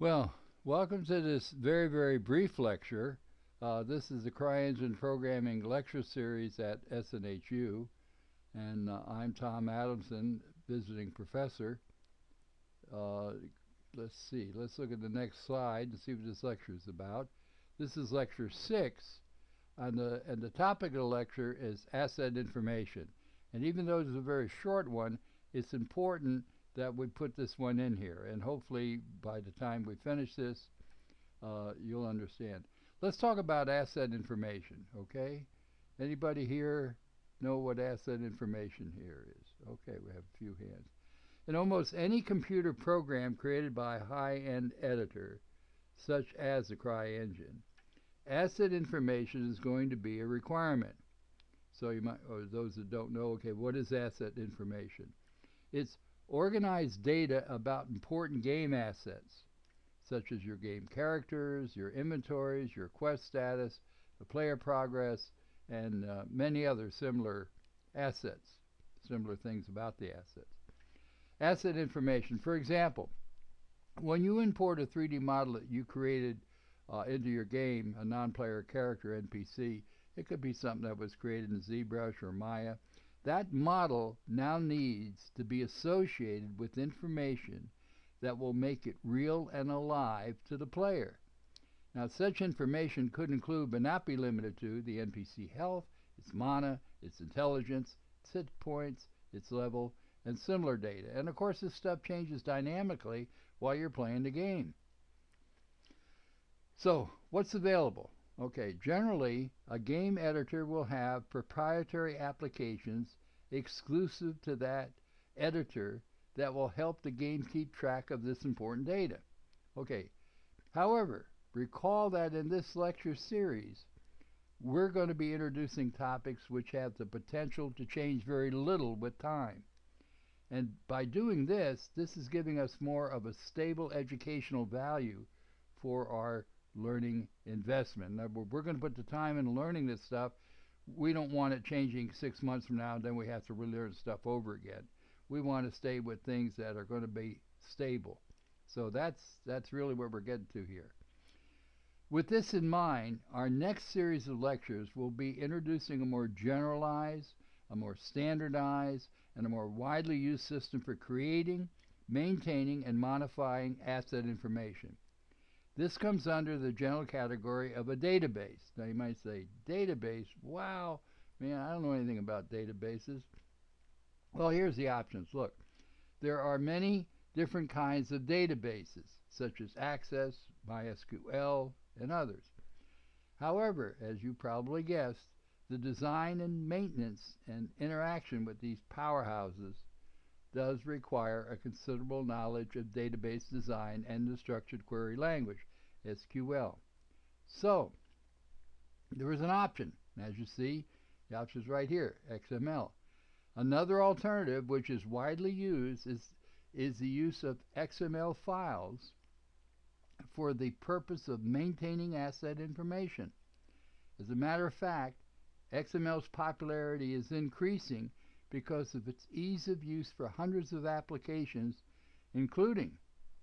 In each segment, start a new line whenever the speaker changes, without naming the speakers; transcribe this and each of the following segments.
Well, welcome to this very, very brief lecture. This is the CryEngine Programming Lecture Series at SNHU, and I'm Tom Adamson, visiting professor. Uh, let's see, let's look at the next slide and see what this lecture is about. This is lecture 6, and the topic of the lecture is asset information. And even though it's a very short one, it's important that we put this one in here, and hopefully by the time we finish this, you'll understand. Let's talk about asset information, okay? Anybody here know what asset information here is? Okay, we have a few hands. In almost any computer program created by a high-end editor, such as the CryEngine, asset information is going to be a requirement. So you might, or those that don't know, okay, what is asset information? It's organized data about important game assets, such as your game characters, your inventories, your quest status, the player progress, and many other similar assets, similar things about the assets. Asset information, for example, when you import a 3D model that you created into your game, a non-player character NPC, it could be something that was created in ZBrush or Maya. That model now needs to be associated with information that will make it real and alive to the player. Now, such information could include, but not be limited to, the NPC health, its mana, its intelligence, its hit points, its level, and similar data. And of course, this stuff changes dynamically while you're playing the game. So, what's available? Okay, generally, a game editor will have proprietary applications exclusive to that editor that will help the game keep track of this important data. Okay, however, recall that in this lecture series, we're going to be introducing topics which have the potential to change very little with time. And by doing this, this is giving us more of a stable educational value for our learning investment. Now, we're going to put the time into learning this stuff. We don't want it changing 6 months from now, and then we have to relearn stuff over again. We want to stay with things that are going to be stable. So that's really what we're getting to here. With this in mind, our next series of lectures will be introducing a more generalized, a more standardized, and a more widely used system for creating, maintaining, and modifying asset information. This comes under the general category of a database. Now you might say, database? Wow, man, I don't know anything about databases. Well, here's the options. Look, there are many different kinds of databases, such as Access, MySQL, and others. However, as you probably guessed, the design and maintenance and interaction with these powerhouses does require a considerable knowledge of database design and the structured query language, SQL. So, there is an option. As you see, the option is right here, XML. Another alternative, which is widely used, is the use of XML files for the purpose of maintaining asset information. As a matter of fact, XML's popularity is increasing because of its ease of use for hundreds of applications, including,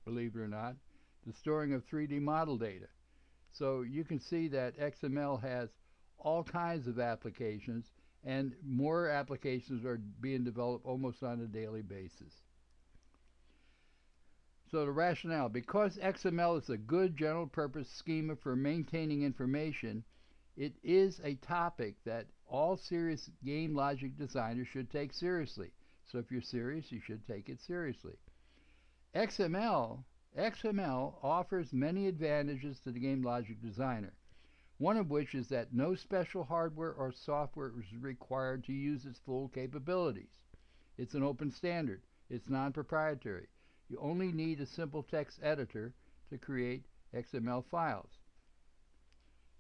believe it or not, the storing of 3D model data. So you can see that XML has all kinds of applications, and more applications are being developed almost on a daily basis. So the rationale, because XML is a good general purpose schema for maintaining information, it is a topic that all serious game logic designers should take seriously. So if you're serious, you should take it seriously. XML offers many advantages to the game logic designer, one of which is that no special hardware or software is required to use its full capabilities. It's an open standard. It's non-proprietary. You only need a simple text editor to create XML files.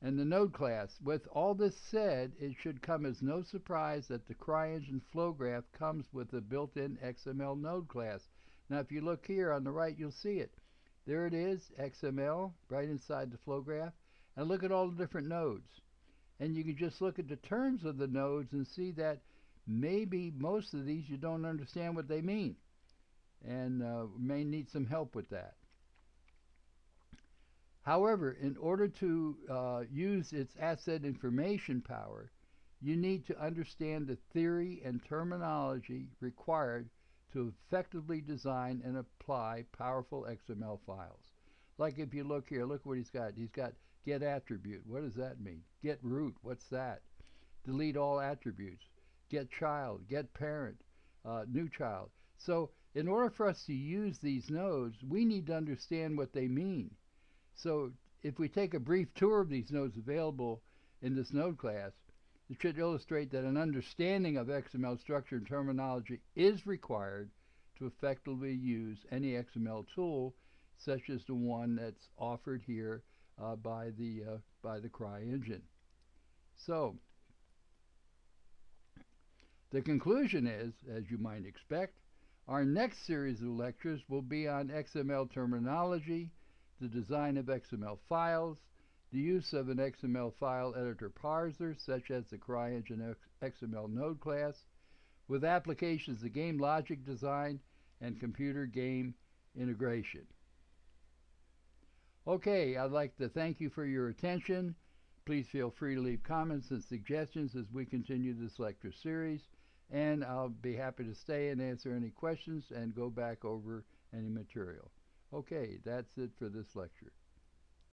And the node class. With all this said, it should come as no surprise that the CryEngine flow graph comes with a built-in XML node class. Now, if you look here on the right, you'll see it. There it is, XML, right inside the flow graph. And look at all the different nodes. And you can just look at the terms of the nodes and see that maybe most of these you don't understand what they mean. And may need some help with that. However, in order to use its asset information power, you need to understand the theory and terminology required to effectively design and apply powerful XML files. Like if you look here, look what he's got. He's got get attribute. What does that mean? Get root. What's that? Delete all attributes. Get child. Get parent. New child. So in order for us to use these nodes, we need to understand what they mean. So if we take a brief tour of these nodes available in this node class, it should illustrate that an understanding of XML structure and terminology is required to effectively use any XML tool, such as the one that's offered here by the Cry engine. So the conclusion is, as you might expect, our next series of lectures will be on XML terminology, the design of XML files, the use of an XML file editor parser, such as the CryEngine XML node class, with applications of game logic design and computer game integration. Okay, I'd like to thank you for your attention. Please feel free to leave comments and suggestions as we continue this lecture series, and I'll be happy to stay and answer any questions and go back over any material. Okay, that's it for this lecture.